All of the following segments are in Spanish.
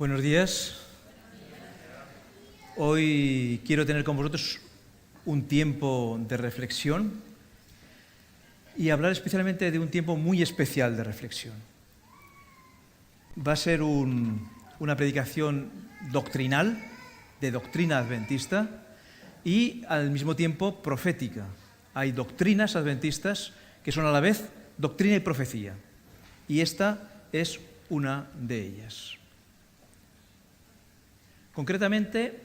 Buenos días. Hoy quiero tener con vosotros un tiempo de reflexión y hablar especialmente de un tiempo muy especial de reflexión. Va a ser una predicación doctrinal, de doctrina adventista y al mismo tiempo profética. Hay doctrinas adventistas que son a la vez doctrina y profecía, y esta es una de ellas. Concretamente,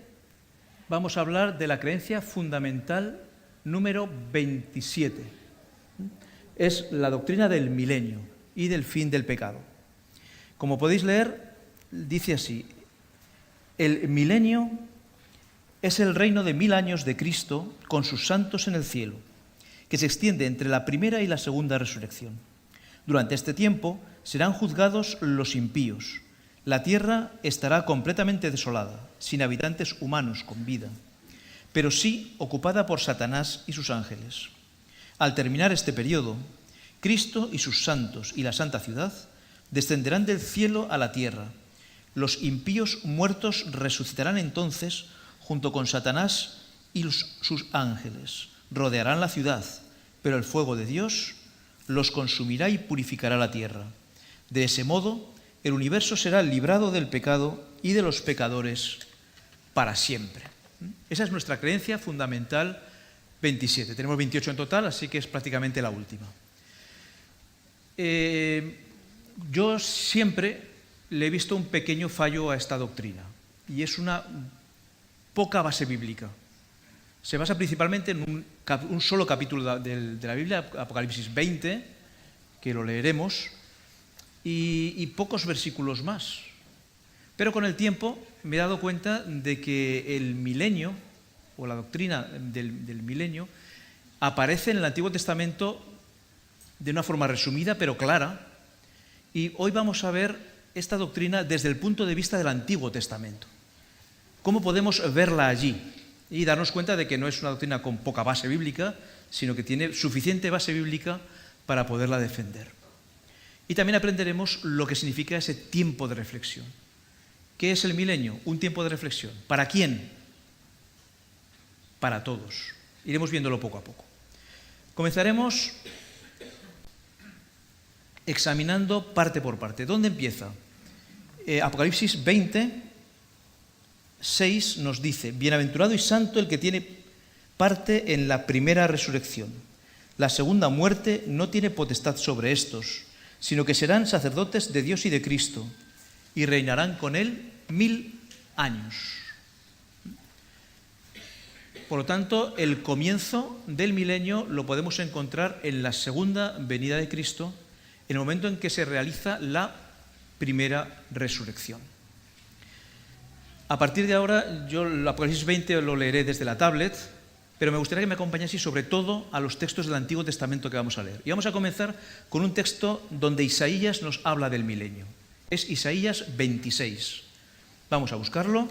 vamos a hablar de la creencia fundamental número 27. Es la doctrina del milenio y del fin del pecado. Como podéis leer, dice así: el milenio es el reino de 1000 años de Cristo con sus santos en el cielo, que se extiende entre la primera y la segunda resurrección. Durante este tiempo serán juzgados los impíos. La tierra estará completamente desolada, sin habitantes humanos con vida, pero sí ocupada por Satanás y sus ángeles. Al terminar este periodo, Cristo y sus santos y la santa ciudad descenderán del cielo a la tierra. Los impíos muertos resucitarán entonces junto con Satanás y sus ángeles. Rodearán la ciudad, pero el fuego de Dios los consumirá y purificará la tierra. De ese modo, el universo será librado del pecado y de los pecadores para siempre. Esa es nuestra creencia fundamental 27. Tenemos 28 en total, así que es prácticamente la última. Yo siempre le he visto un pequeño fallo a esta doctrina, y es una poca base bíblica. Se basa principalmente en un solo capítulo de la Biblia, Apocalipsis 20, que lo leeremos, y pocos versículos más. Pero con el tiempo me he dado cuenta de que el milenio, o la doctrina del milenio, aparece en el Antiguo Testamento de una forma resumida pero clara, y hoy vamos a ver esta doctrina desde el punto de vista del Antiguo Testamento. ¿Cómo podemos verla allí? Y darnos cuenta de que no es una doctrina con poca base bíblica, sino que tiene suficiente base bíblica para poderla defender. Y también aprenderemos lo que significa ese tiempo de reflexión. ¿Qué es el milenio? Un tiempo de reflexión. ¿Para quién? Para todos. Iremos viéndolo poco a poco. Comenzaremos examinando parte por parte. ¿Dónde empieza? Apocalipsis 20, 6 nos dice: bienaventurado y santo el que tiene parte en la primera resurrección. La segunda muerte no tiene potestad sobre estos, sino que serán sacerdotes de Dios y de Cristo, y reinarán con él 1000 años. Por lo tanto, el comienzo del milenio lo podemos encontrar en la segunda venida de Cristo, en el momento en que se realiza la primera resurrección. A partir de ahora, yo el Apocalipsis 20 lo leeré desde la tablet, pero me gustaría que me acompañaseis sobre todo a los textos del Antiguo Testamento que vamos a leer. Y vamos a comenzar con un texto donde Isaías nos habla del milenio. Es Isaías 26. Vamos a buscarlo.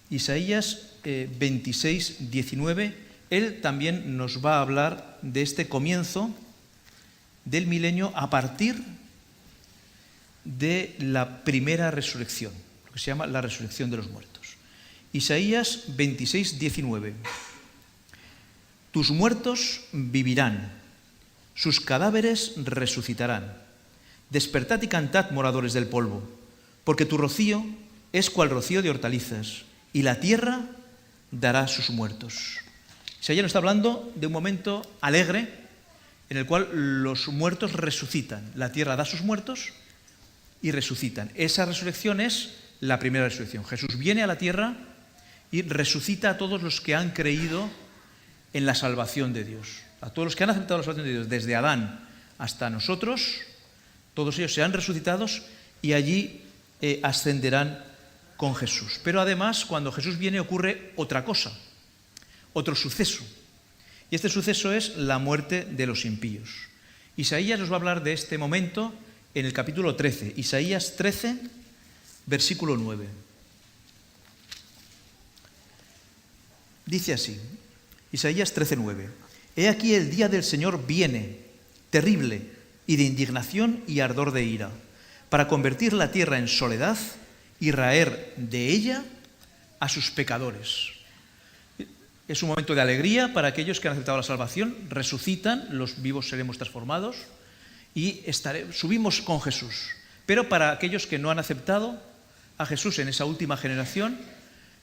Isaías 26, 19. Él también nos va a hablar de este comienzo del milenio a partir de la primera resurrección, lo que se llama la resurrección de los muertos. Isaías 26, 19. Tus muertos vivirán, sus cadáveres resucitarán. Despertad y cantad, moradores del polvo, porque tu rocío es cual rocío de hortalizas, y la tierra dará sus muertos. Isaías nos está hablando de un momento alegre en el cual los muertos resucitan. La tierra da sus muertos y resucitan. Esa resurrección es la primera resurrección. Jesús viene a la tierra y resucita a todos los que han creído en la salvación de Dios. A todos los que han aceptado la salvación de Dios, desde Adán hasta nosotros, todos ellos serán resucitados y allí ascenderán con Jesús. Pero además, cuando Jesús viene, ocurre otra cosa, otro suceso. Y este suceso es la muerte de los impíos. Isaías nos va a hablar de este momento en el capítulo 13. Isaías 13, versículo 9. Dice así, Isaías 13:9. He aquí el día del Señor viene, terrible, y de indignación y ardor de ira, para convertir la tierra en soledad y raer de ella a sus pecadores. Es un momento de alegría para aquellos que han aceptado la salvación, resucitan, los vivos seremos transformados y subimos con Jesús. Pero para aquellos que no han aceptado a Jesús en esa última generación,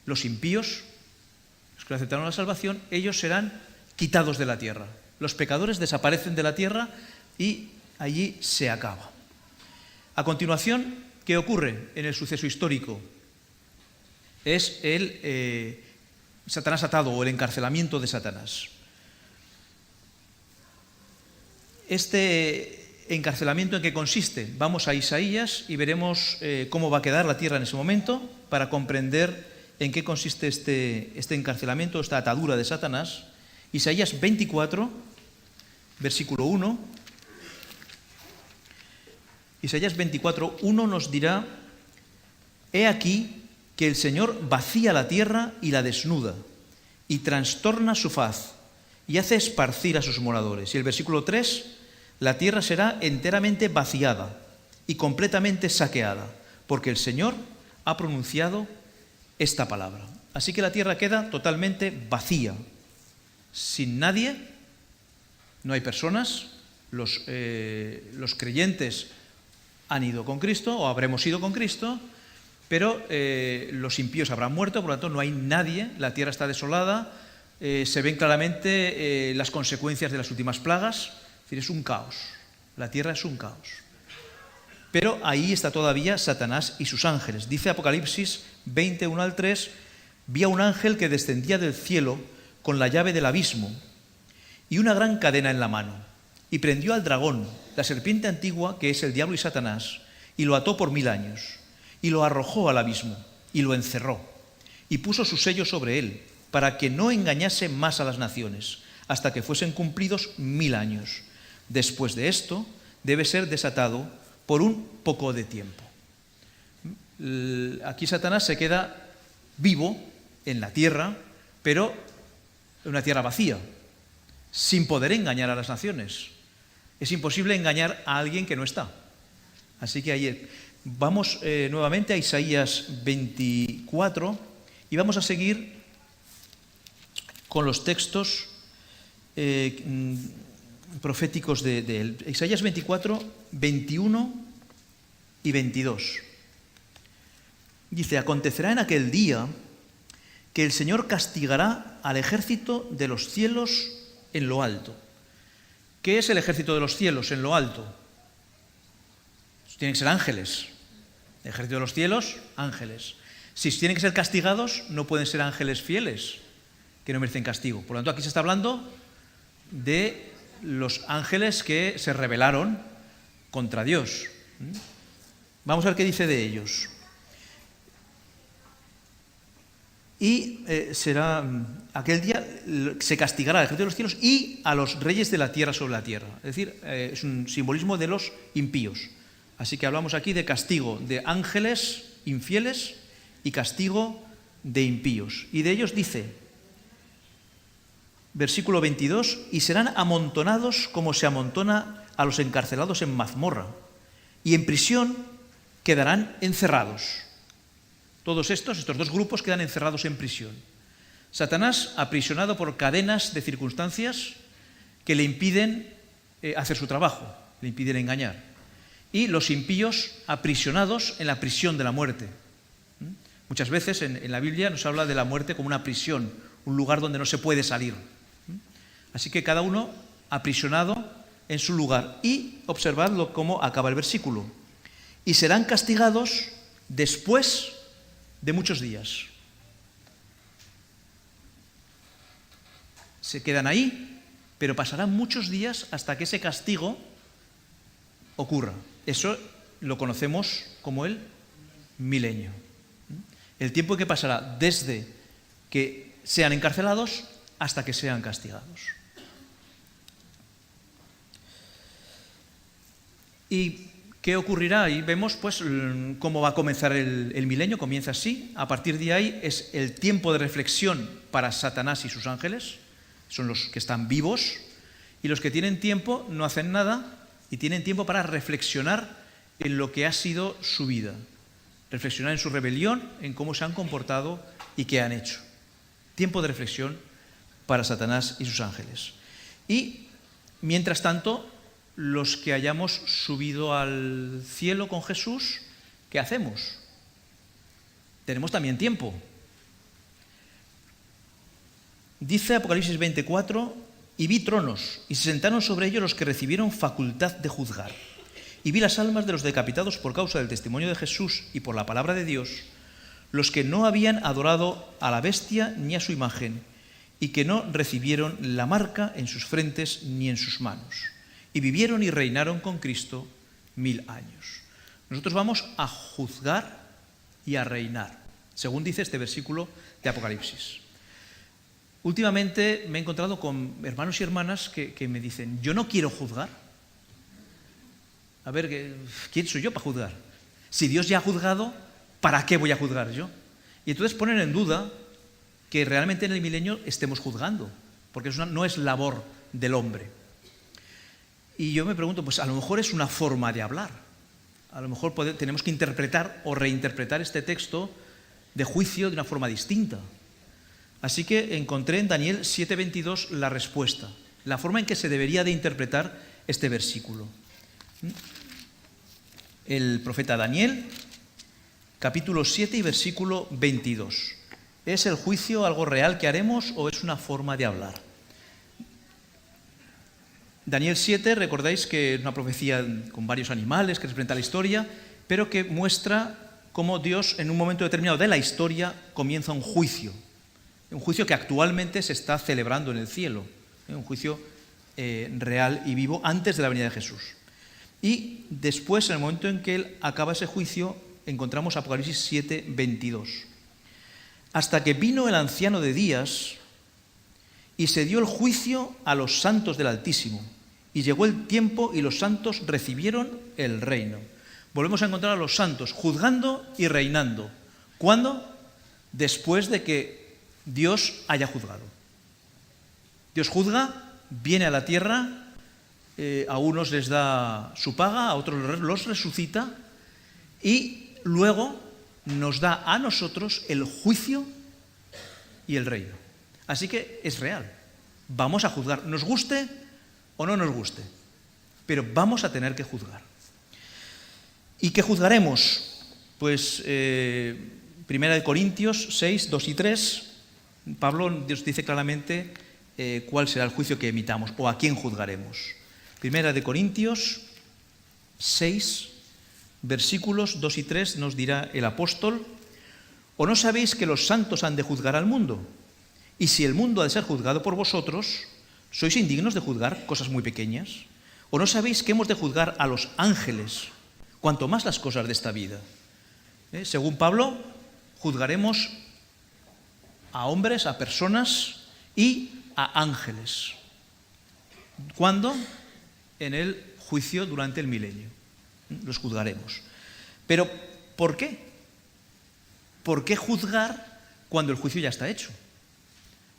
los impíos, los que no aceptaron la salvación, ellos serán quitados de la tierra. Los pecadores desaparecen de la tierra y allí se acaba. A continuación, ¿qué ocurre en el suceso histórico? Es el Satanás atado o el encarcelamiento de Satanás. Este encarcelamiento, ¿en qué consiste? Vamos a Isaías y veremos cómo va a quedar la tierra en ese momento para comprender en qué consiste este encarcelamiento, esta atadura de Satanás. Isaías 24, versículo 1. Isaías 24, 1 nos dirá: «He aquí que el Señor vacía la tierra y la desnuda, y trastorna su faz, y hace esparcir a sus moradores». Y el versículo 3, «La tierra será enteramente vaciada y completamente saqueada, porque el Señor ha pronunciado esta palabra». Así que la tierra queda totalmente vacía, sin nadie, no hay personas, los creyentes han ido con Cristo o habremos ido con Cristo, pero los impíos habrán muerto, por lo tanto no hay nadie, la tierra está desolada, se ven claramente las consecuencias de las últimas plagas, es decir, es un caos, la tierra es un caos. Pero ahí está todavía Satanás y sus ángeles. Dice Apocalipsis 21 al 3, «Vi a un ángel que descendía del cielo con la llave del abismo y una gran cadena en la mano, y prendió al dragón, la serpiente antigua, que es el diablo y Satanás, y lo ató por 1000 años, y lo arrojó al abismo, y lo encerró, y puso su sello sobre él, para que no engañase más a las naciones, hasta que fuesen cumplidos 1000 años. Después de esto, debe ser desatado por un poco de tiempo». Aquí Satanás se queda vivo en la tierra, pero en una tierra vacía, sin poder engañar a las naciones. Es imposible engañar a alguien que no está. Así que ahí vamos nuevamente a Isaías 24 y vamos a seguir con los textos proféticos de él. Isaías 24, 21 y 22. Dice: «Acontecerá en aquel día que el Señor castigará al ejército de los cielos en lo alto». ¿Qué es el ejército de los cielos en lo alto? Tienen que ser ángeles. El ejército de los cielos, ángeles. Si tienen que ser castigados, no pueden ser ángeles fieles, que no merecen castigo. Por lo tanto, aquí se está hablando de los ángeles que se rebelaron contra Dios. Vamos a ver qué dice de ellos. Y será aquel día, se castigará al ejército de los cielos y a los reyes de la tierra sobre la tierra. Es decir, es un simbolismo de los impíos. Así que hablamos aquí de castigo de ángeles infieles y castigo de impíos. Y de ellos dice, versículo 22, «Y serán amontonados como se amontona a los encarcelados en mazmorra, y en prisión quedarán encerrados». Todos estos dos grupos quedan encerrados en prisión. Satanás aprisionado por cadenas de circunstancias que le impiden hacer su trabajo, le impiden engañar. Y los impíos aprisionados en la prisión de la muerte. Muchas veces en la Biblia nos habla de la muerte como una prisión, un lugar donde no se puede salir. Así que cada uno aprisionado en su lugar. Y observadlo cómo acaba el versículo. «Y serán castigados después de muchos días». Se quedan ahí, pero pasarán muchos días hasta que ese castigo ocurra. Eso lo conocemos como el milenio. El tiempo que pasará desde que sean encarcelados hasta que sean castigados. ¿Y qué ocurrirá? Y vemos pues cómo va a comenzar el milenio. Comienza así. A partir de ahí es el tiempo de reflexión para Satanás y sus ángeles. Son los que están vivos. Y los que tienen tiempo no hacen nada y tienen tiempo para reflexionar en lo que ha sido su vida, reflexionar en su rebelión, en cómo se han comportado y qué han hecho. Tiempo de reflexión para Satanás y sus ángeles. Y, mientras tanto, los que hayamos subido al cielo con Jesús, ¿qué hacemos? Tenemos también tiempo. Dice Apocalipsis 24, y vi tronos, y se sentaron sobre ellos los que recibieron facultad de juzgar. Y vi las almas de los decapitados por causa del testimonio de Jesús y por la palabra de Dios, los que no habían adorado a la bestia ni a su imagen, y que no recibieron la marca en sus frentes ni en sus manos. Y vivieron y reinaron con Cristo 1000 años. Nosotros vamos a juzgar y a reinar, según dice este versículo de Apocalipsis. Últimamente me he encontrado con hermanos y hermanas que me dicen, yo no quiero juzgar. A ver, ¿quién soy yo para juzgar? Si Dios ya ha juzgado, ¿para qué voy a juzgar yo? Y entonces ponen en duda que realmente en el milenio estemos juzgando, porque no es labor del hombre. Y yo me pregunto, pues a lo mejor es una forma de hablar. A lo mejor tenemos que interpretar o reinterpretar este texto de juicio de una forma distinta. Así que encontré en Daniel 7:22 la respuesta, la forma en que se debería de interpretar este versículo. El profeta Daniel, capítulo 7 y versículo 22. ¿Es el juicio algo real que haremos o es una forma de hablar? Daniel 7, recordáis que es una profecía con varios animales que representa la historia, pero que muestra cómo Dios en un momento determinado de la historia comienza un juicio que actualmente se está celebrando en el cielo, un juicio real y vivo antes de la venida de Jesús. Y después, en el momento en que Él acaba ese juicio, encontramos Apocalipsis 7:22. Hasta que vino el anciano de días y se dio el juicio a los santos del Altísimo, y llegó el tiempo y los santos recibieron el reino. Volvemos a encontrar a los santos juzgando y reinando. ¿Cuándo? Después de que Dios haya juzgado. Dios juzga, viene a la tierra, a unos les da su paga, a otros los resucita y luego nos da a nosotros el juicio y el reino. Así que es real. Vamos a juzgar, nos guste o no nos guste, pero vamos a tener que juzgar. ¿Y qué juzgaremos? Pues 1 Corintios 6, 2 y 3, Pablo nos dice claramente cuál será el juicio que emitamos o a quién juzgaremos. 1 Corintios 6, versículos 2 y 3 nos dirá el apóstol: ¿o no sabéis que los santos han de juzgar al mundo? Y si el mundo ha de ser juzgado por vosotros, ¿sois indignos de juzgar cosas muy pequeñas? ¿O no sabéis que hemos de juzgar a los ángeles, cuanto más las cosas de esta vida? Según Pablo, juzgaremos a hombres, a personas y a ángeles. ¿Cuándo? En el juicio durante el milenio. Los juzgaremos. Pero, ¿por qué? ¿Por qué juzgar cuando el juicio ya está hecho?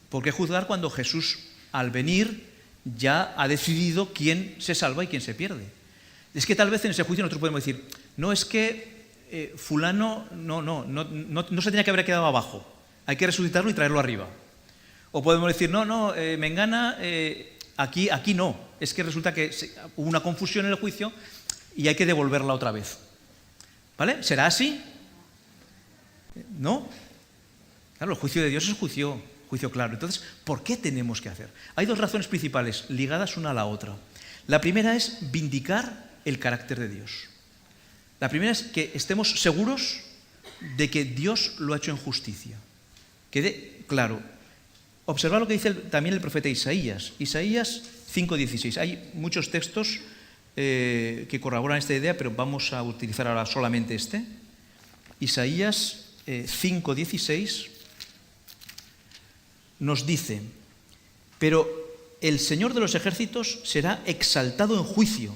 ¿Por qué juzgar cuando Jesús, al venir, ya ha decidido quién se salva y quién se pierde? Es que tal vez en ese juicio nosotros podemos decir, no, es que fulano no se tenía que haber quedado abajo, hay que resucitarlo y traerlo arriba. O podemos decir, Mengana, aquí no, es que resulta que hubo una confusión en el juicio y hay que devolverla otra vez. ¿Vale? ¿Será así? ¿No? Claro, el juicio de Dios es juicio claro. Entonces, ¿por qué tenemos que hacer? Hay dos razones principales, ligadas una a la otra. La primera es vindicar el carácter de Dios. La primera es que estemos seguros de que Dios lo ha hecho en justicia. Quede claro. Observad lo que dice también el profeta Isaías. Isaías 5:16. Hay muchos textos que corroboran esta idea, pero vamos a utilizar ahora solamente este. Isaías 5:16 nos dice: pero el Señor de los ejércitos será exaltado en juicio,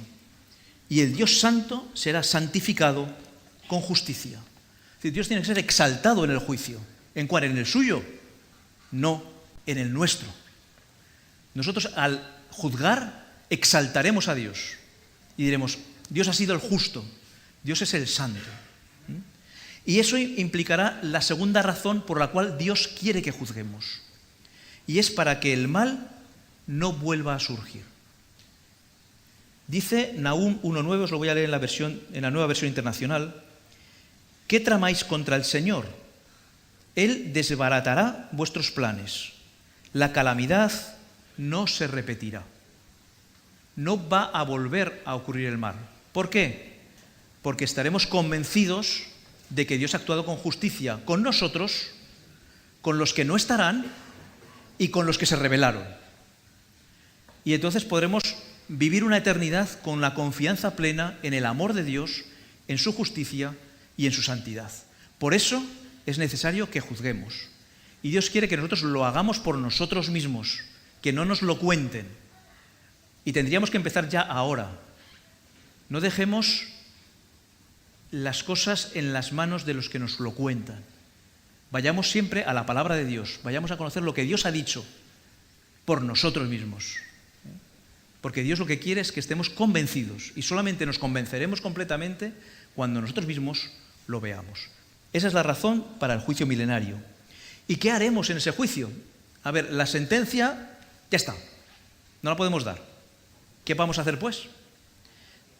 y el Dios santo será santificado con justicia. Es decir, Dios tiene que ser exaltado en el juicio. ¿En cuál? ¿En el suyo? No, en el nuestro. Nosotros al juzgar exaltaremos a Dios y diremos, Dios ha sido el justo, Dios es el santo. Y eso implicará la segunda razón por la cual Dios quiere que juzguemos. Y es para que el mal no vuelva a surgir. Dice Nahum 1:9, os lo voy a leer en la nueva versión internacional: ¿qué tramáis contra el Señor? Él desbaratará vuestros planes. La calamidad no se repetirá. No va a volver a ocurrir el mal. ¿Por qué? Porque estaremos convencidos de que Dios ha actuado con justicia con nosotros, con los que no estarán y con los que se rebelaron. Y entonces podremos vivir una eternidad con la confianza plena en el amor de Dios, en su justicia y en su santidad. Por eso es necesario que juzguemos. Y Dios quiere que nosotros lo hagamos por nosotros mismos, que no nos lo cuenten. Y tendríamos que empezar ya ahora. No dejemos las cosas en las manos de los que nos lo cuentan. Vayamos siempre a la palabra de Dios, vayamos a conocer lo que Dios ha dicho por nosotros mismos. Porque Dios lo que quiere es que estemos convencidos, y solamente nos convenceremos completamente cuando nosotros mismos lo veamos. Esa es la razón para el juicio milenario. ¿Y qué haremos en ese juicio? A ver, la sentencia ya está, no la podemos dar. ¿Qué vamos a hacer pues?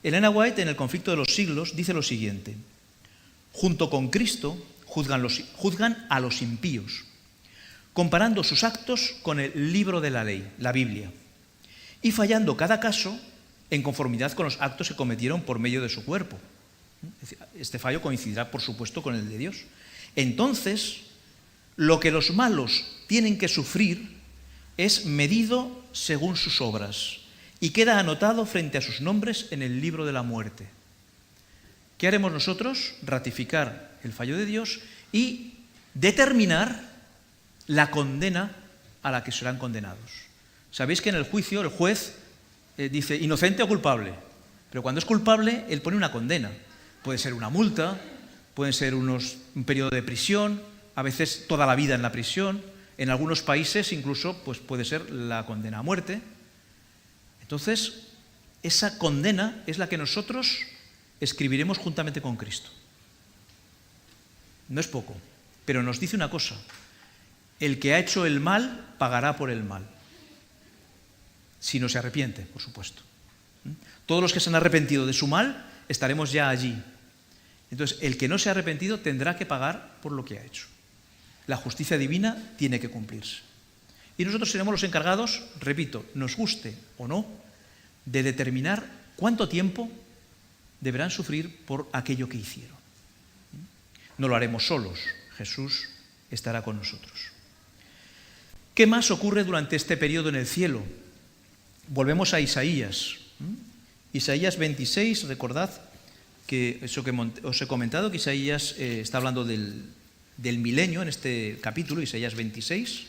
Elena White, en El conflicto de los siglos, dice lo siguiente: junto con Cristo juzgan a los impíos, comparando sus actos con el libro de la ley, la Biblia, y fallando cada caso en conformidad con los actos que cometieron por medio de su cuerpo. Este fallo coincidirá, por supuesto, con el de Dios. Entonces, lo que los malos tienen que sufrir es medido según sus obras y queda anotado frente a sus nombres en el libro de la muerte. ¿Qué haremos nosotros? Ratificar el fallo de Dios y determinar la condena a la que serán condenados. Sabéis que en el juicio el juez dice inocente o culpable, pero cuando es culpable él pone una condena. Puede ser una multa, puede ser un periodo de prisión, a veces toda la vida en la prisión. En algunos países incluso pues puede ser la condena a muerte. Entonces, esa condena es la que nosotros escribiremos juntamente con Cristo. No es poco, pero nos dice una cosa: el que ha hecho el mal pagará por el mal. Si no se arrepiente, por supuesto. Todos los que se han arrepentido de su mal, estaremos ya allí. Entonces, el que no se ha arrepentido tendrá que pagar por lo que ha hecho. La justicia divina tiene que cumplirse. Y nosotros seremos los encargados, repito, nos guste o no, de determinar cuánto tiempo deberán sufrir por aquello que hicieron. No lo haremos solos, Jesús estará con nosotros. ¿Qué más ocurre durante este periodo en el cielo? Volvemos a Isaías. Isaías 26, recordad que eso que os he comentado, que Isaías está hablando del milenio en este capítulo, Isaías 26.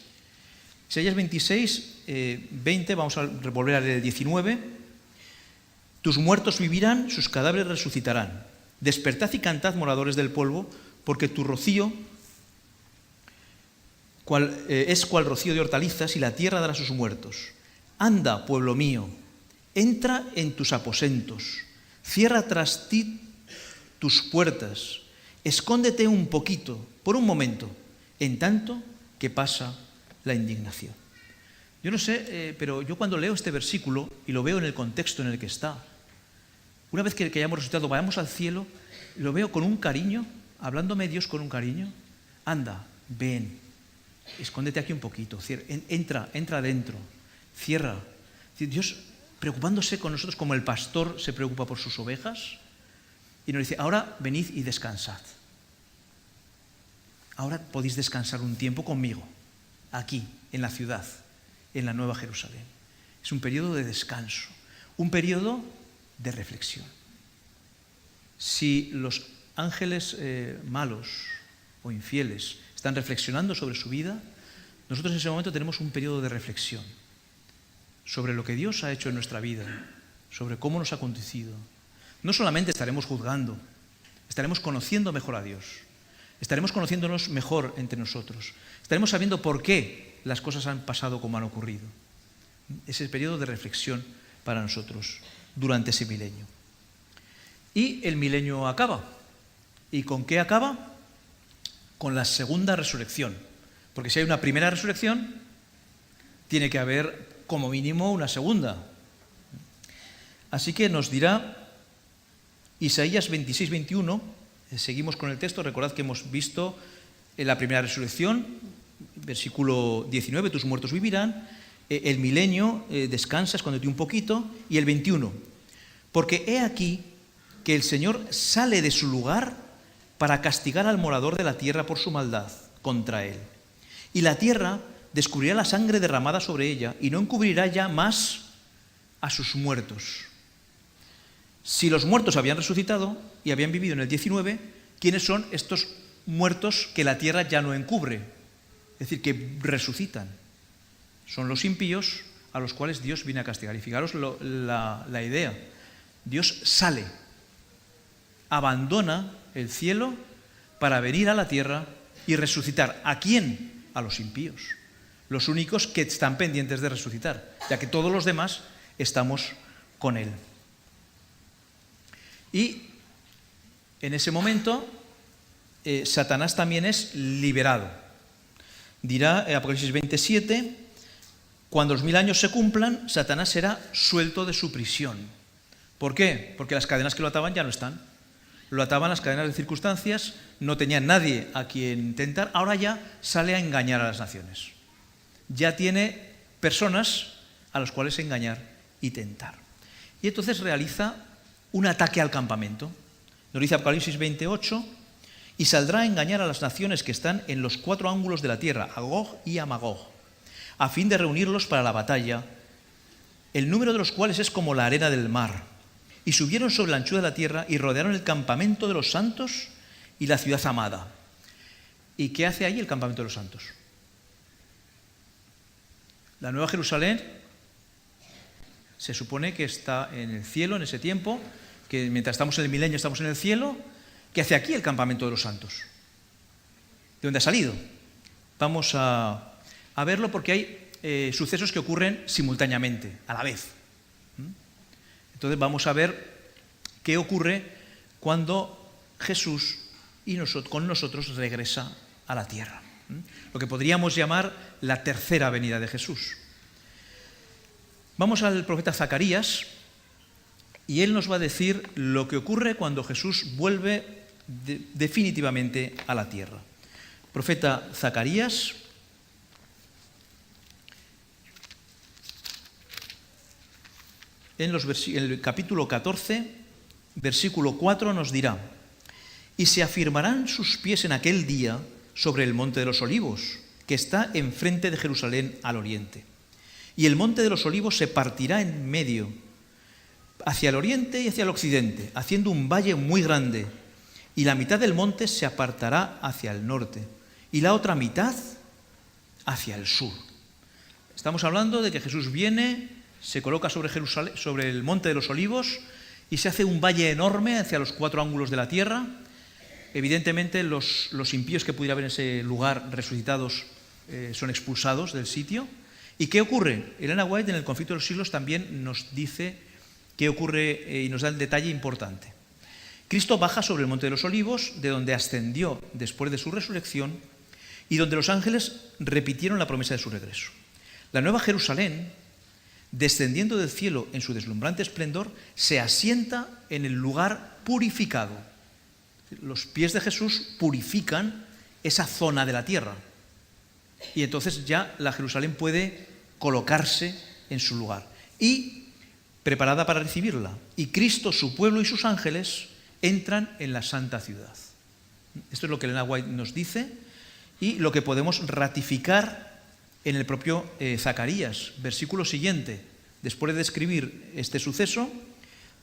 Isaías 26, 20, vamos a volver a leer el 19. Tus muertos vivirán, sus cadáveres resucitarán. Despertad y cantad, moradores del polvo, porque tu rocío es cual rocío de hortalizas y la tierra dará sus muertos. Anda, pueblo mío, entra en tus aposentos, cierra tras ti tus puertas, escóndete un poquito, por un momento, en tanto que pasa la indignación. Yo no sé, pero yo cuando leo este versículo y lo veo en el contexto en el que está, una vez que hayamos resucitado, vayamos al cielo, lo veo con un cariño, hablándome Dios con un cariño. Anda, ven, escóndete aquí un poquito, entra adentro, cierra. Dios preocupándose con nosotros como el pastor se preocupa por sus ovejas y nos dice, ahora venid y descansad. Ahora podéis descansar un tiempo conmigo, aquí, en la ciudad, en la Nueva Jerusalén. Es un periodo de descanso, un periodo de reflexión. Si los ángeles malos o infieles están reflexionando sobre su vida, nosotros en ese momento tenemos un periodo de reflexión sobre lo que Dios ha hecho en nuestra vida, sobre cómo nos ha conducido. No solamente estaremos juzgando, estaremos conociendo mejor a Dios, estaremos conociéndonos mejor entre nosotros, estaremos sabiendo por qué las cosas han pasado como han ocurrido. Ese periodo de reflexión para nosotros durante ese milenio. Y el milenio acaba. ¿Y con qué acaba? Con la segunda resurrección. Porque si hay una primera resurrección, tiene que haber como mínimo una segunda. Así que nos dirá Isaías 26-21, seguimos con el texto, recordad que hemos visto en la primera resurrección, versículo 19, tus muertos vivirán, el milenio, descansa, escóndete un poquito, y el 21, porque he aquí que el Señor sale de su lugar para castigar al morador de la tierra por su maldad contra él. Y la tierra descubrirá la sangre derramada sobre ella y no encubrirá ya más a sus muertos. Si los muertos habían resucitado y habían vivido en el 19, ¿quiénes son estos muertos que la tierra ya no encubre? Es decir, que resucitan. Son los impíos a los cuales Dios viene a castigar. Y fijaros la idea. Dios sale, abandona el cielo para venir a la tierra y resucitar. ¿A quién? A los impíos. Los únicos que están pendientes de resucitar, ya que todos los demás estamos con Él. Y en ese momento Satanás también es liberado. Dirá Apocalipsis 27, cuando los 1000 años se cumplan, Satanás será suelto de su prisión. ¿Por qué? Porque las cadenas que lo ataban ya no están. Lo ataban las cadenas de circunstancias, no tenía nadie a quien tentar, ahora ya sale a engañar a las naciones. Ya tiene personas a las cuales engañar y tentar. Y entonces realiza un ataque al campamento. Nos dice Apocalipsis 28, y saldrá a engañar a las naciones que están en los 4 ángulos de la tierra, a Gog y a Magog, a fin de reunirlos para la batalla, el número de los cuales es como la arena del mar. Y subieron sobre la anchura de la tierra y rodearon el campamento de los santos y la ciudad amada. ¿Y qué hace ahí el campamento de los santos? La Nueva Jerusalén se supone que está en el cielo en ese tiempo, que mientras estamos en el milenio estamos en el cielo. ¿Qué hace aquí el campamento de los santos? ¿De dónde ha salido? Vamos a verlo porque hay sucesos que ocurren simultáneamente, a la vez. Entonces vamos a ver qué ocurre cuando Jesús con nosotros regresa a la tierra. Lo que podríamos llamar la tercera venida de Jesús. Vamos al profeta Zacarías y él nos va a decir lo que ocurre cuando Jesús vuelve definitivamente a la tierra. Profeta Zacarías, en el capítulo 14, versículo 4 nos dirá: y se afirmarán sus pies en aquel día sobre el monte de los olivos, que está enfrente de Jerusalén al oriente. Y el monte de los olivos se partirá en medio, hacia el oriente y hacia el occidente, haciendo un valle muy grande, y la mitad del monte se apartará hacia el norte, y la otra mitad hacia el sur. Estamos hablando de que Jesús viene, se coloca sobre Jerusalén, sobre el monte de los olivos, y se hace un valle enorme hacia los 4 ángulos de la tierra. Evidentemente los impíos que pudiera haber en ese lugar resucitados son expulsados del sitio. ¿Y qué ocurre? Elena White en el Conflicto de los Siglos también nos dice qué ocurre y nos da el detalle importante. Cristo baja sobre el monte de los olivos, de donde ascendió después de su resurrección y donde los ángeles repitieron la promesa de su regreso. La Nueva Jerusalén, descendiendo del cielo en su deslumbrante esplendor, se asienta en el lugar purificado. Los pies de Jesús purifican esa zona de la tierra. Y entonces ya la Jerusalén puede colocarse en su lugar y preparada para recibirla. Y Cristo, su pueblo y sus ángeles entran en la santa ciudad. Esto es lo que Elena White nos dice y lo que podemos ratificar en el propio Zacarías. Versículo siguiente, después de describir este suceso,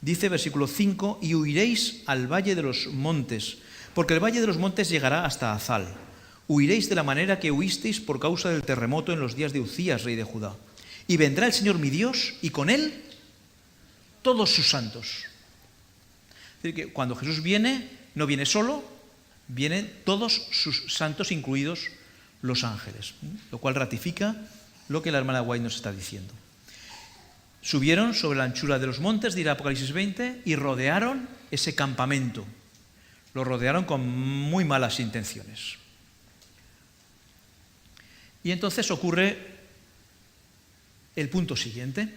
dice versículo 5, y huiréis al valle de los montes, porque el valle de los montes llegará hasta Azal. Huiréis de la manera que huisteis por causa del terremoto en los días de Uzías, rey de Judá. Y vendrá el Señor mi Dios, y con él todos sus santos. Es decir, que cuando Jesús viene, no viene solo, vienen todos sus santos, incluidos los ángeles, lo cual ratifica lo que la hermana White nos está diciendo. Subieron sobre la anchura de los montes, dirá Apocalipsis 20, y rodearon ese campamento. Lo rodearon con muy malas intenciones. Y entonces ocurre el punto siguiente.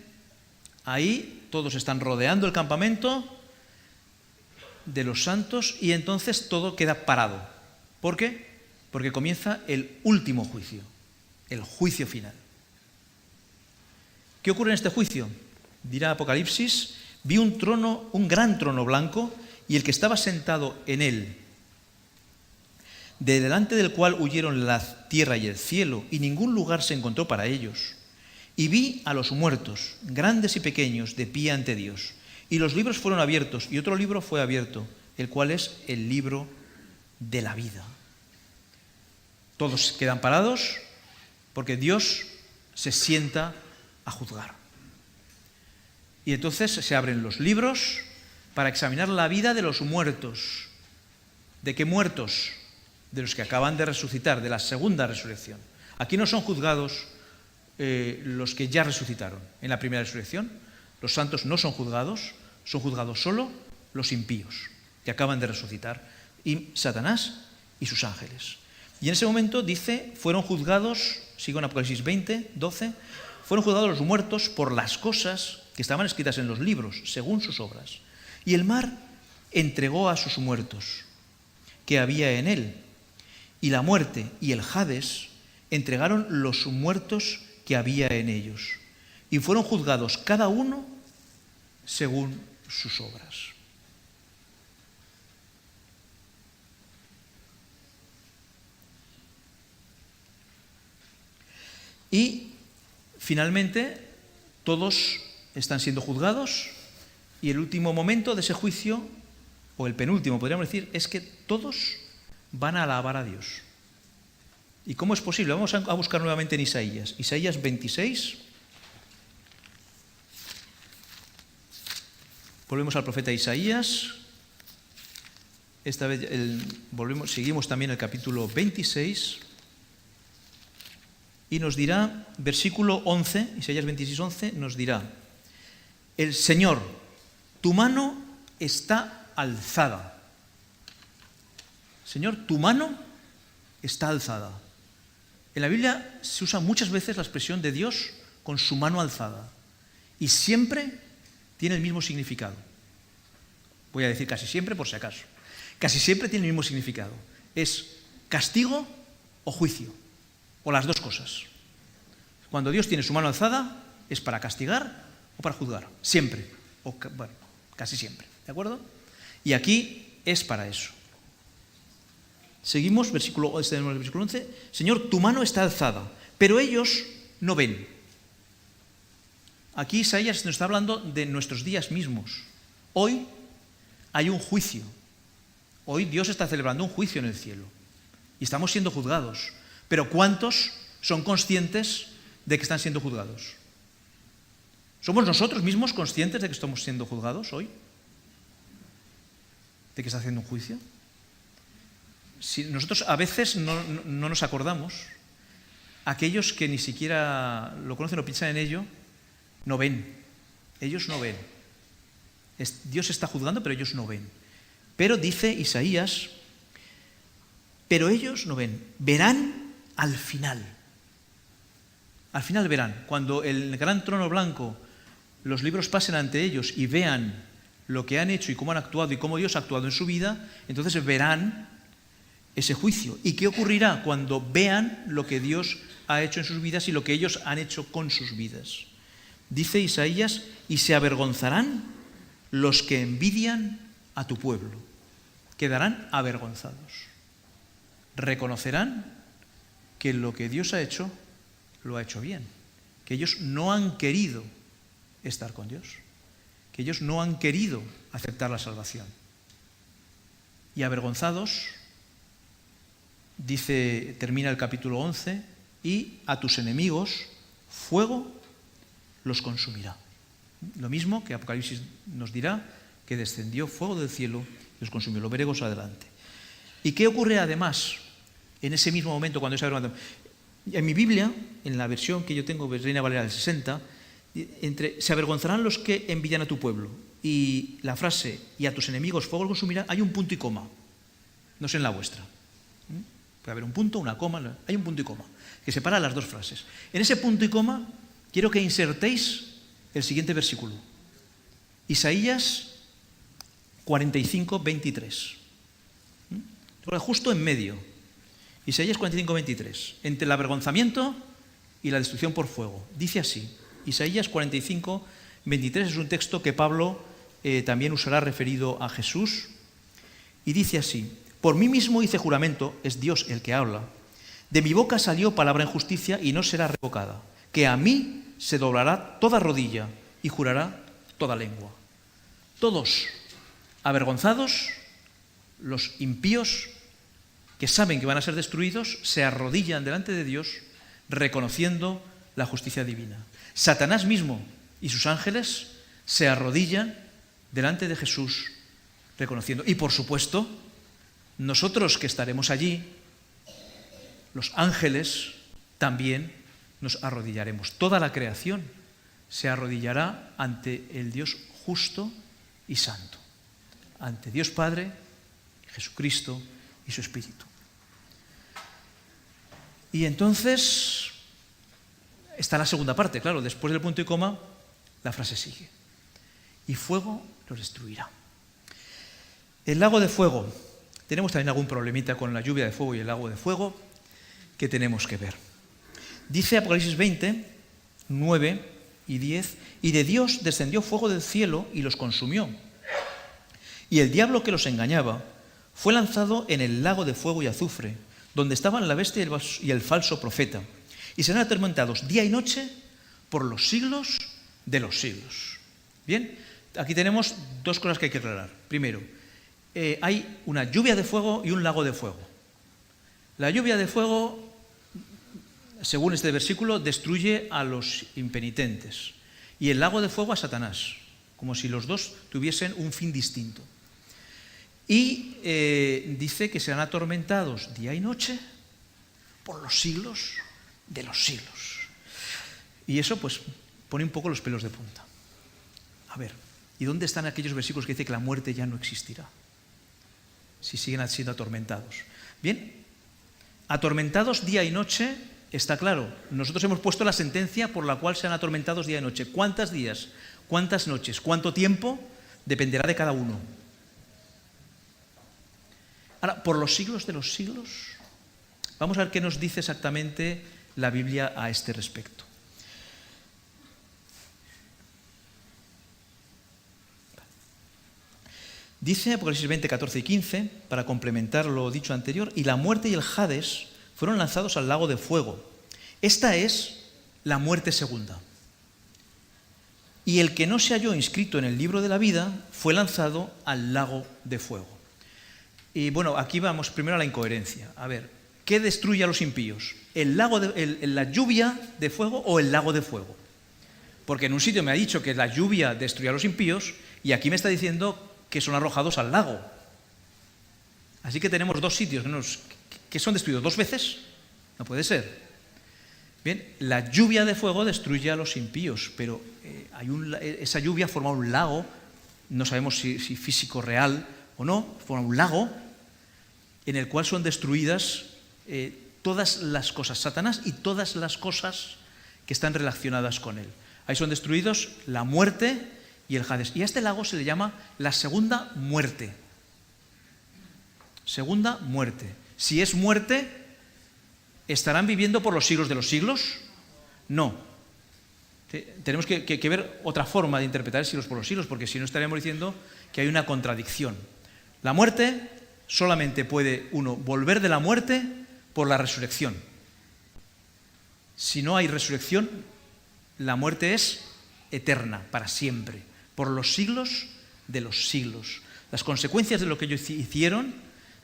Ahí todos están rodeando el campamento de los santos y entonces todo queda parado. ¿Por qué? Porque comienza el último juicio, el juicio final. ¿Qué ocurre en este juicio? Dirá Apocalipsis, vi un trono, un gran trono blanco, y el que estaba sentado en él, de delante del cual huyeron la tierra y el cielo, y ningún lugar se encontró para ellos. Y vi a los muertos, grandes y pequeños, de pie ante Dios. Y los libros fueron abiertos, y otro libro fue abierto, el cual es el libro de la vida. Todos quedan parados porque Dios se sienta a juzgar. Y entonces se abren los libros para examinar la vida de los muertos. ¿De qué muertos? De los que acaban de resucitar, de la segunda resurrección. Aquí no son juzgados los que ya resucitaron en la primera resurrección. Los santos no son juzgados solo los impíos que acaban de resucitar, y Satanás y sus ángeles. Y en ese momento dice, fueron juzgados, sigo en Apocalipsis 20, 12, fueron juzgados los muertos por las cosas que estaban escritas en los libros, según sus obras. Y el mar entregó a sus muertos que había en él. Y la muerte y el Hades entregaron los muertos que había en ellos. Y fueron juzgados cada uno según sus obras. Y finalmente todos están siendo juzgados, y el último momento de ese juicio, o el penúltimo podríamos decir, es que todos van a alabar a Dios. ¿Y cómo es posible? Vamos a buscar nuevamente en Isaías. Isaías 26. Volvemos al profeta Isaías. Esta vez seguimos también el capítulo 26. Y nos dirá, versículo 11, Isaías 26, 11, nos dirá, el Señor, tu mano está alzada. Señor, tu mano está alzada. En la Biblia se usa muchas veces la expresión de Dios con su mano alzada. Y siempre tiene el mismo significado. Voy a decir casi siempre por si acaso. Casi siempre tiene el mismo significado. Es castigo o juicio. O las dos cosas. Cuando Dios tiene su mano alzada, es para castigar o para juzgar. Siempre. Bueno, casi siempre. ¿De acuerdo? Y aquí es para eso. Seguimos, versículo 11. Señor, tu mano está alzada, pero ellos no ven. Aquí Isaías nos está hablando de nuestros días mismos. Hoy hay un juicio. Hoy Dios está celebrando un juicio en el cielo. Y estamos siendo juzgados. Pero ¿cuántos son conscientes de que están siendo juzgados? ¿Somos nosotros mismos conscientes de que estamos siendo juzgados hoy? ¿De que está haciendo un juicio? Si nosotros a veces no nos acordamos, aquellos que ni siquiera lo conocen o piensan en ello, no ven. Ellos no ven. Dios está juzgando, pero ellos no ven. Pero dice Isaías, pero ellos no ven. Verán al final. Al final verán. Cuando el gran trono blanco, los libros pasen ante ellos y vean lo que han hecho y cómo han actuado y cómo Dios ha actuado en su vida, entonces verán ese juicio. ¿Y qué ocurrirá cuando vean lo que Dios ha hecho en sus vidas y lo que ellos han hecho con sus vidas? Dice Isaías, y se avergonzarán los que envidian a tu pueblo. Quedarán avergonzados. Reconocerán que lo que Dios ha hecho, lo ha hecho bien. Que ellos no han querido estar con Dios. Que ellos no han querido aceptar la salvación. Y avergonzados, termina el capítulo 11, y a tus enemigos fuego los consumirá. Lo mismo que Apocalipsis nos dirá, que descendió fuego del cielo y los consumió. Lo veremos adelante. ¿Y qué ocurre además en ese mismo momento cuando es avergonzado? En mi Biblia, en la versión que yo tengo, Reina Valera del 60, se avergonzarán los que envidian a tu pueblo, y la frase, y a tus enemigos fuego los consumirá, hay un punto y coma. No sé en la vuestra. Puede haber un punto, una coma, hay un punto y coma, que separa las dos frases. En ese punto y coma quiero que insertéis el siguiente versículo. Isaías 45, 23. Justo en medio. Isaías 45, 23. Entre el avergonzamiento y la destrucción por fuego. Dice así. Isaías 45, 23 es un texto que Pablo también usará referido a Jesús. Y dice así. Por mí mismo hice juramento, es Dios el que habla. De mi boca salió palabra en justicia y no será revocada. Que a mí se doblará toda rodilla y jurará toda lengua. Todos avergonzados, los impíos que saben que van a ser destruidos, se arrodillan delante de Dios reconociendo la justicia divina. Satanás mismo y sus ángeles se arrodillan delante de Jesús reconociendo. Y por supuesto, nosotros que estaremos allí, los ángeles, también nos arrodillaremos. Toda la creación se arrodillará ante el Dios justo y santo, ante Dios Padre, Jesucristo y su Espíritu. Y entonces está la segunda parte, claro, después del punto y coma, la frase sigue. Y fuego los destruirá. El lago de fuego. Tenemos también algún problemita con la lluvia de fuego y el lago de fuego que tenemos que ver. Dice Apocalipsis 20, 9 y 10, y de Dios descendió fuego del cielo y los consumió. Y el diablo que los engañaba fue lanzado en el lago de fuego y azufre, donde estaban la bestia y el falso profeta, y serán atormentados día y noche por los siglos de los siglos. Bien, aquí tenemos dos cosas que hay que aclarar. Primero, hay una lluvia de fuego y un lago de fuego. La lluvia de fuego, según este versículo, destruye a los impenitentes, y el lago de fuego a Satanás, como si los dos tuviesen un fin distinto. Y dice que serán atormentados día y noche por los siglos de los siglos. Y eso pues pone un poco los pelos de punta. A ver, ¿y dónde están aquellos versículos que dice que la muerte ya no existirá? Si siguen siendo atormentados. Bien, atormentados día y noche, está claro. Nosotros hemos puesto la sentencia por la cual serán atormentados día y noche. ¿Cuántos días? ¿Cuántas noches? ¿Cuánto tiempo? Dependerá de cada uno. Ahora, por los siglos de los siglos, vamos a ver qué nos dice exactamente la Biblia a este respecto. Dice Apocalipsis 20, 14 y 15, para complementar lo dicho anterior, y la muerte y el Hades fueron lanzados al lago de fuego. Esta es la muerte segunda. Y el que no se halló inscrito en el libro de la vida fue lanzado al lago de fuego. Y bueno, aquí vamos primero a la incoherencia. A ver, ¿qué destruye a los impíos? ¿La lluvia de fuego o el lago de fuego? Porque en un sitio me ha dicho que la lluvia destruye a los impíos y aquí me está diciendo que son arrojados al lago. Así que tenemos dos sitios que son destruidos dos veces. No puede ser. Bien, la lluvia de fuego destruye a los impíos, pero esa lluvia forma un lago, no sabemos si físico real o no, forma un lago en el cual son destruidas todas las cosas, Satanás y todas las cosas que están relacionadas con él. Ahí son destruidos la muerte y el Hades. Y a este lago se le llama la segunda muerte. Segunda muerte. Si es muerte, ¿estarán viviendo por los siglos de los siglos? No. Tenemos que ver otra forma de interpretar siglos por los siglos, porque si no estaríamos diciendo que hay una contradicción. La muerte solamente puede uno volver de la muerte por la resurrección. Si no hay resurrección, la muerte es eterna, para siempre, por los siglos de los siglos. Las consecuencias de lo que ellos hicieron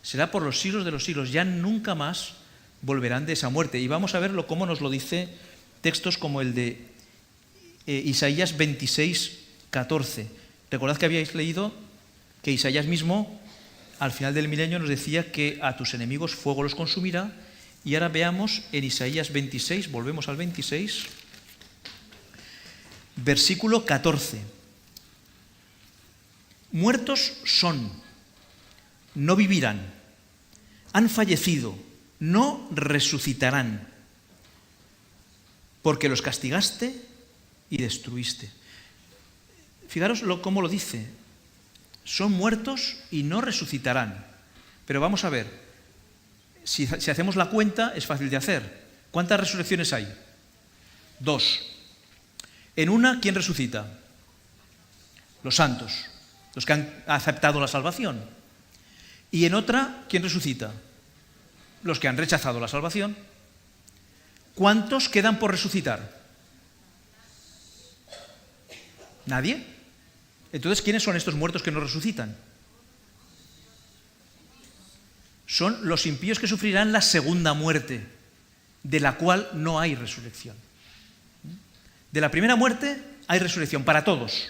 será por los siglos de los siglos. Ya nunca más volverán de esa muerte. Y vamos a verlo cómo nos lo dice textos como el de Isaías 26, 14. Recordad que habíais leído que Isaías mismo, al final del milenio, nos decía que a tus enemigos fuego los consumirá. Y ahora veamos en Isaías 26, volvemos al 26. versículo 14. Muertos son, no vivirán. Han fallecido, no resucitarán. Porque los castigaste y destruiste. Fijaros cómo lo dice. Son muertos y no resucitarán. Pero vamos a ver, si hacemos la cuenta es fácil de hacer. ¿Cuántas resurrecciones hay? 2. En una, ¿quién resucita? Los santos, los que han aceptado la salvación. Y en otra, ¿quién resucita? Los que han rechazado la salvación. ¿Cuántos quedan por resucitar? ¿Nadie? Entonces, ¿quiénes son estos muertos que no resucitan? Son los impíos que sufrirán la segunda muerte, de la cual no hay resurrección. De la primera muerte hay resurrección para todos.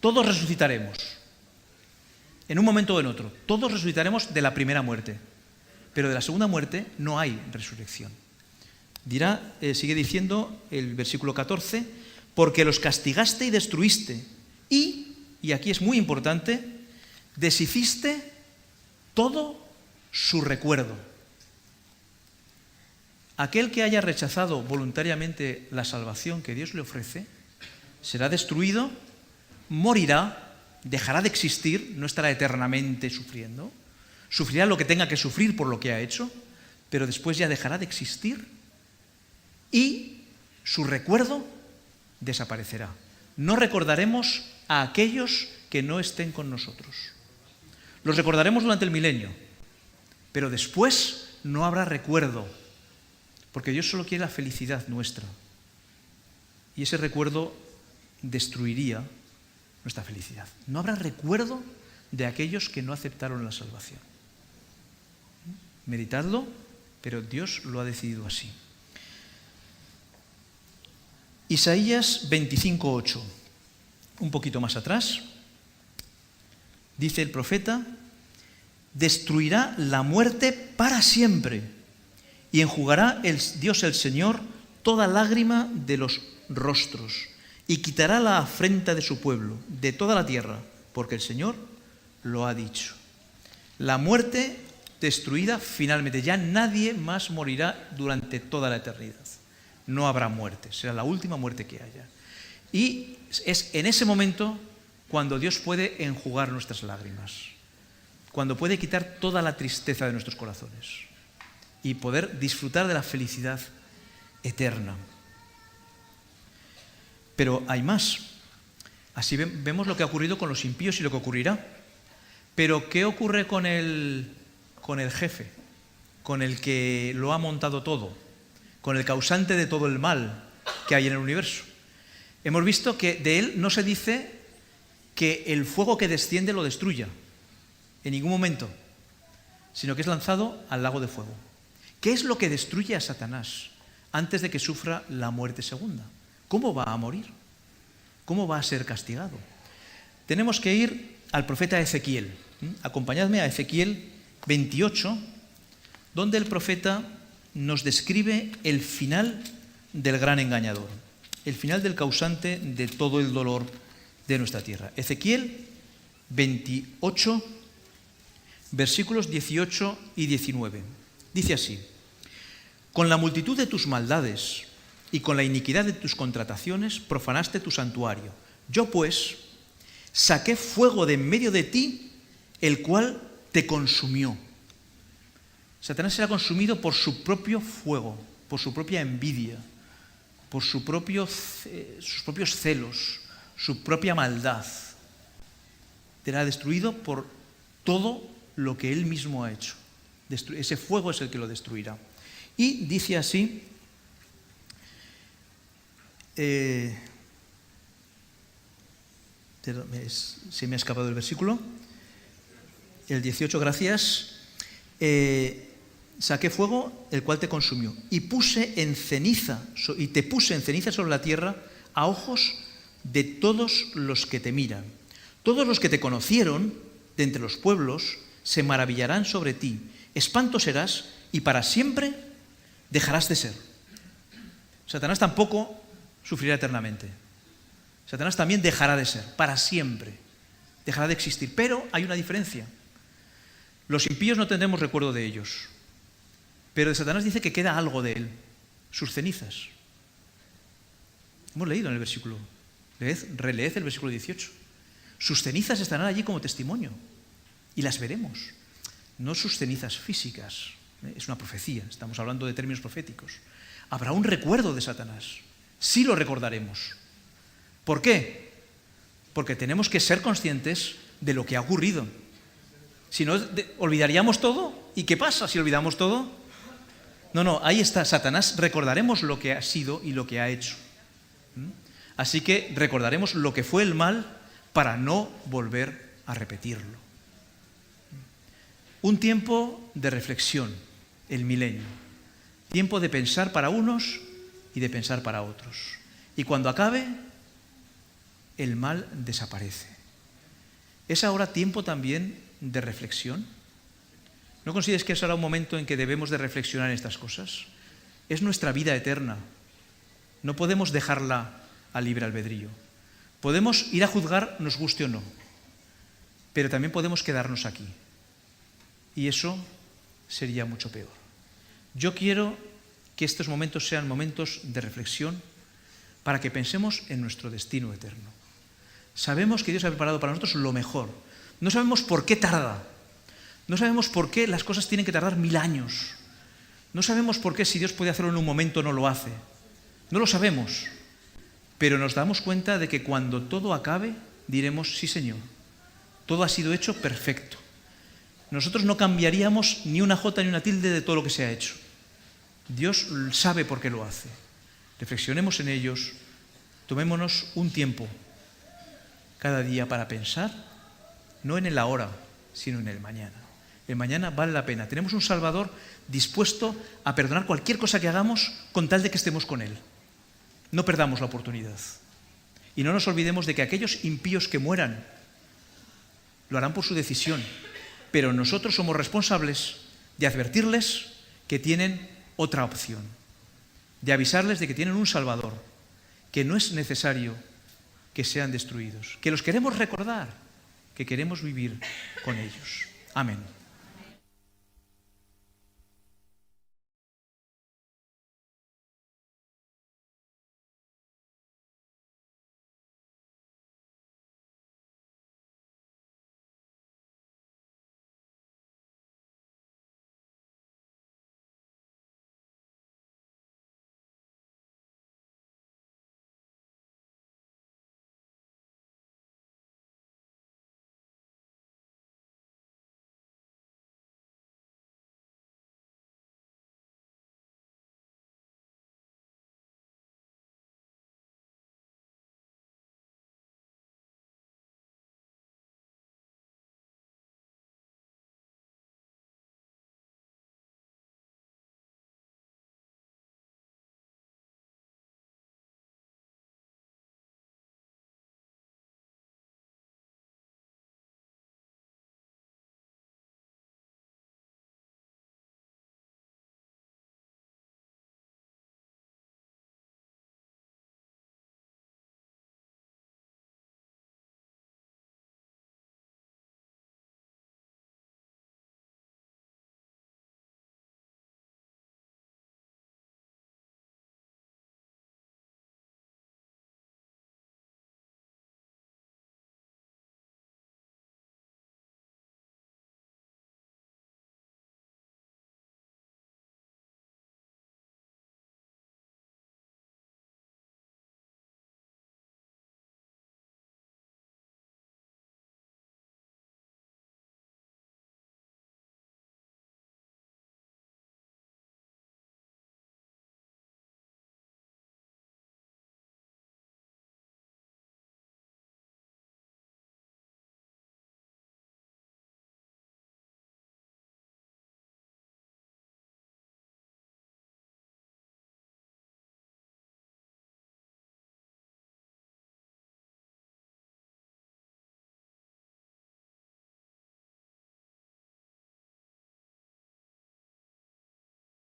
Todos resucitaremos. En un momento o en otro. Todos resucitaremos de la primera muerte. Pero de la segunda muerte no hay resurrección. Sigue diciendo el versículo 14, porque los castigaste y destruiste, y aquí es muy importante, deshiciste todo su recuerdo. Aquel que haya rechazado voluntariamente la salvación que Dios le ofrece, será destruido, morirá, dejará de existir, no estará eternamente sufriendo, sufrirá lo que tenga que sufrir por lo que ha hecho, pero después ya dejará de existir y su recuerdo desaparecerá. No recordaremos a aquellos que no estén con nosotros. Los recordaremos durante el milenio, pero después no habrá recuerdo, porque Dios solo quiere la felicidad nuestra. Y ese recuerdo destruiría nuestra felicidad. No habrá recuerdo de aquellos que no aceptaron la salvación. Meditadlo, pero Dios lo ha decidido así. Isaías 25:8, un poquito más atrás, dice el profeta, destruirá la muerte para siempre y enjugará Dios el Señor toda lágrima de los rostros y quitará la afrenta de su pueblo, de toda la tierra, porque el Señor lo ha dicho. La muerte destruida finalmente, ya nadie más morirá durante toda la eternidad. No habrá muerte, será la última muerte que haya. Y es en ese momento cuando Dios puede enjugar nuestras lágrimas, cuando puede quitar toda la tristeza de nuestros corazones y poder disfrutar de la felicidad eterna. Pero hay más. Así vemos lo que ha ocurrido con los impíos y lo que ocurrirá. Pero ¿qué ocurre con el jefe, con el que lo ha montado todo, con el causante de todo el mal que hay en el universo? Hemos visto que de él no se dice que el fuego que desciende lo destruya, en ningún momento, sino que es lanzado al lago de fuego. ¿Qué es lo que destruye a Satanás antes de que sufra la muerte segunda? ¿Cómo va a morir? ¿Cómo va a ser castigado? Tenemos que ir al profeta Ezequiel. Acompañadme a Ezequiel 28, donde el profeta nos describe el final del gran engañador, el final del causante de todo el dolor de nuestra tierra. Ezequiel 28, versículos 18 y 19. Dice así: con la multitud de tus maldades y con la iniquidad de tus contrataciones profanaste tu santuario. Yo pues saqué fuego de en medio de ti, el cual te consumió. Satanás será consumido por su propio fuego, por su propia envidia, por sus propios celos, su propia maldad. Será destruido por todo lo que él mismo ha hecho. Ese fuego es el que lo destruirá. Y dice así, se me ha escapado el versículo, el 18, gracias. Saqué fuego, el cual te consumió, y te puse en ceniza sobre la tierra a ojos de todos los que te miran. Todos los que te conocieron de entre los pueblos se maravillarán sobre ti. Espanto serás y para siempre dejarás de ser. Satanás tampoco sufrirá eternamente. Satanás también dejará de ser, para siempre. Dejará de existir. Pero hay una diferencia. Los impíos no tendremos recuerdo de ellos. Pero de Satanás dice que queda algo de él, sus cenizas. Hemos leído en el versículo. Releed el versículo 18. Sus cenizas estarán allí como testimonio. Y las veremos. No sus cenizas físicas. Es una profecía, estamos hablando de términos proféticos. Habrá un recuerdo de Satanás. Sí lo recordaremos. ¿Por qué? Porque tenemos que ser conscientes de lo que ha ocurrido. Si no, ¿olvidaríamos todo? ¿Y qué pasa si olvidamos todo? No, ahí está Satanás. Recordaremos lo que ha sido y lo que ha hecho. Así que recordaremos lo que fue el mal para no volver a repetirlo. Un tiempo de reflexión, el milenio. Tiempo de pensar para unos y de pensar para otros. Y cuando acabe, el mal desaparece. ¿Es ahora tiempo también de reflexión? ¿No consideres que es ahora un momento en que debemos de reflexionar en estas cosas? Es nuestra vida eterna. No podemos dejarla a libre albedrío. Podemos ir a juzgar, nos guste o no, pero también podemos quedarnos aquí. Y eso sería mucho peor. Yo quiero que estos momentos sean momentos de reflexión para que pensemos en nuestro destino eterno. Sabemos que Dios ha preparado para nosotros lo mejor. No sabemos por qué tarda. No sabemos por qué las cosas tienen que tardar 1000 años. No sabemos por qué si Dios puede hacerlo en un momento no lo hace. No lo sabemos. Pero nos damos cuenta de que cuando todo acabe diremos, sí Señor, todo ha sido hecho perfecto. Nosotros no cambiaríamos ni una jota ni una tilde de todo lo que se ha hecho. Dios sabe por qué lo hace. Reflexionemos en ellos, tomémonos un tiempo cada día para pensar, no en el ahora, sino en el mañana. El mañana vale la pena. Tenemos un Salvador dispuesto a perdonar cualquier cosa que hagamos con tal de que estemos con Él. No perdamos la oportunidad. Y no nos olvidemos de que aquellos impíos que mueran lo harán por su decisión, pero nosotros somos responsables de advertirles que tienen otra opción, de avisarles de que tienen un Salvador, que no es necesario que sean destruidos, que los queremos recordar, que queremos vivir con ellos. Amén.